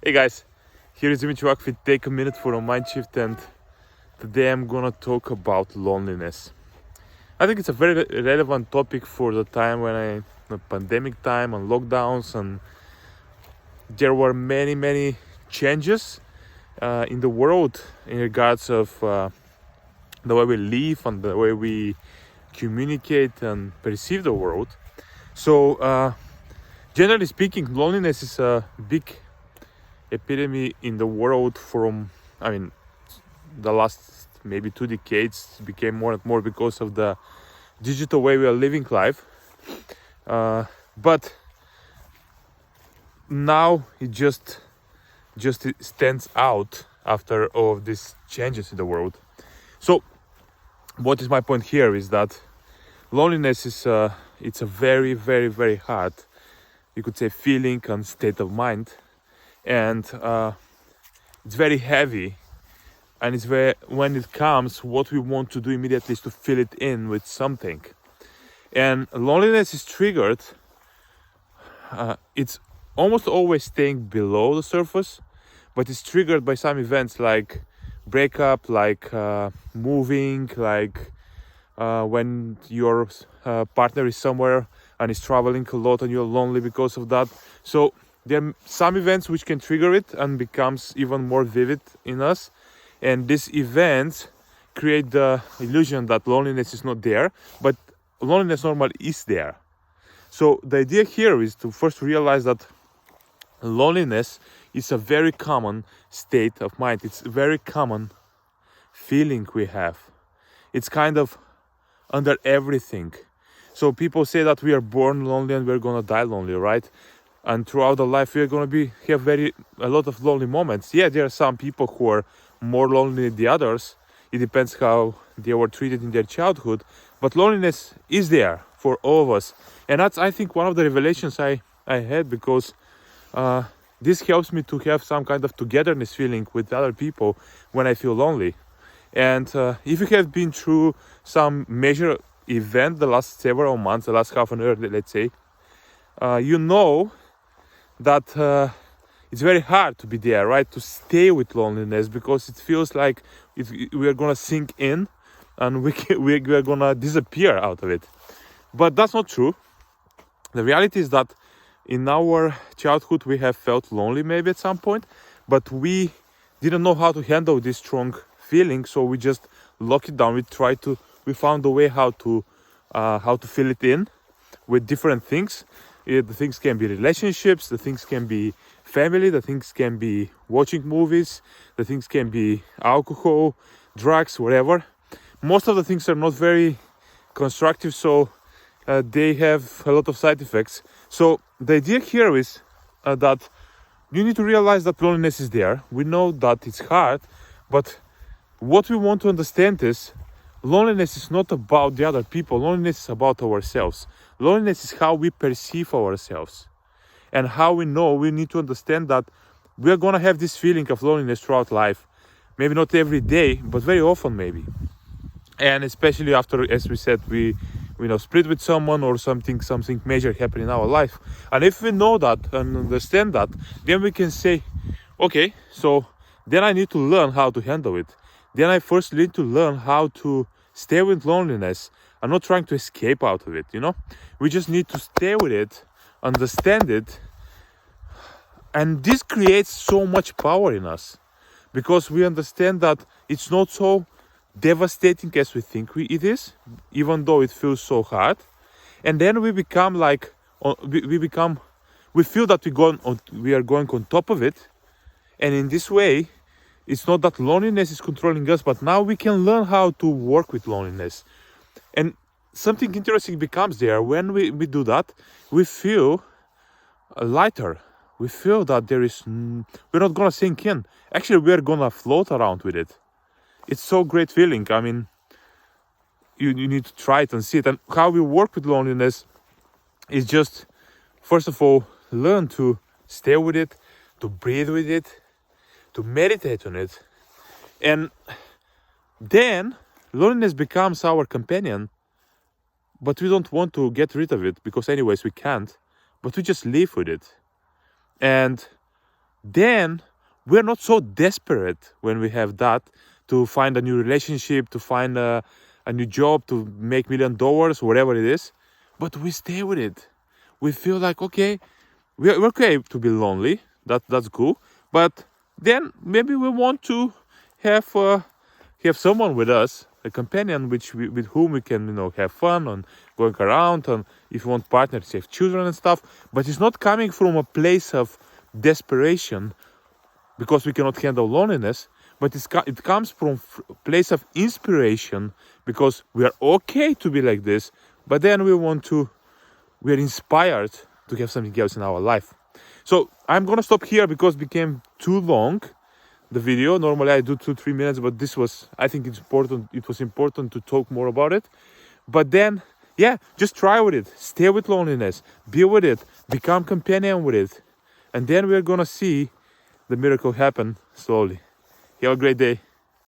Hey guys, here is Dimitri with Take a Minute for a Mindshift, and today I'm gonna talk about loneliness. I think it's a very relevant topic for the time the pandemic time and lockdowns, and there were many changes in the world in regards of the way we live and the way we communicate and perceive the world. So, generally speaking, loneliness is a big epidemic in the world the last maybe 2 decades. It became more and more because of the digital way we are living life, but now it just stands out after all of these changes in the world. So what is my point here is that loneliness is it's a very hard, you could say, feeling and state of mind, and it's very heavy, and it's very, when it comes, what we want to do immediately is to fill it in with something. And loneliness is triggered, it's almost always staying below the surface, but it's triggered by some events like breakup, like moving, like when your partner is somewhere and is traveling a lot and you're lonely because of that. So there are some events which can trigger it and becomes even more vivid in us, and these events create the illusion that loneliness is not there, but loneliness normally is there. So the idea here is to first realize that loneliness is a very common state of mind. It's a very common feeling we have. It's kind of under everything. So people say that we are born lonely and we're gonna die lonely, right? And throughout the life we're gonna have a lot of lonely moments. Yeah, there are some people who are more lonely than the others. It depends how they were treated in their childhood, but loneliness is there for all of us. And that's, I think, one of the revelations I had, because this helps me to have some kind of togetherness feeling with other people when I feel lonely. And if you have been through some major event the last several months, the last half an hour, let's say, you know that it's very hard to be there, right? To stay with loneliness, because it feels like we are gonna sink in and we are gonna disappear out of it. But that's not true. The reality is that in our childhood we have felt lonely maybe at some point, but we didn't know how to handle this strong feeling, so we just locked it down. We found a way how to fill it in with different things. The things can be relationships, the things can be family, the things can be watching movies, the things can be alcohol, drugs, whatever. Most of the things are not very constructive, so they have a lot of side effects. So the idea here is that you need to realize that loneliness is there. We know that it's hard, but what we want to understand is loneliness is not about the other people. Loneliness is about ourselves. Loneliness is how we perceive ourselves, and how we know. We need to understand that we are going to have this feeling of loneliness throughout life. Maybe not every day, but very often maybe. And especially after, as we said, we split with someone or something major happened in our life. And if we know that and understand that, then we can say, okay, so then I need to learn how to handle it. Then I first need to learn how to stay with loneliness. I'm not trying to escape out of it, We just need to stay with it, understand it. And this creates so much power in us, because we understand that it's not so devastating as we think it is, even though it feels so hard. And then we become like, we feel that we are going on top of it. And in this way, it's not that loneliness is controlling us, but now we can learn how to work with loneliness. And something interesting becomes there. When we do that, we feel lighter. We feel that we're not gonna sink in. Actually, we're gonna float around with it. It's so great feeling. I mean, you need to try it and see it. And how we work with loneliness is just, first of all, learn to stay with it, to breathe with it, to meditate on it. And then loneliness becomes our companion, but we don't want to get rid of it, because anyways we can't, but we just live with it. And then we're not so desperate when we have that to find a new relationship, to find a new job, to make $1 million, whatever it is. But we stay with it. We feel like, okay, we're okay to be lonely. That's cool. But then maybe we want to have someone with us, a companion with whom we can have fun and going around, and if you want partners, have children and stuff. But it's not coming from a place of desperation because we cannot handle loneliness, but it comes from place of inspiration because we are okay to be like this, but then we are inspired to have something else in our life. So I'm gonna stop here because it became too long, the video. Normally I do 2-3 minutes, but I think it was important to talk more about it. But then, yeah, just try with it. Stay with loneliness. Be with it. Become companion with it. And then we're gonna see the miracle happen slowly. Have a great day.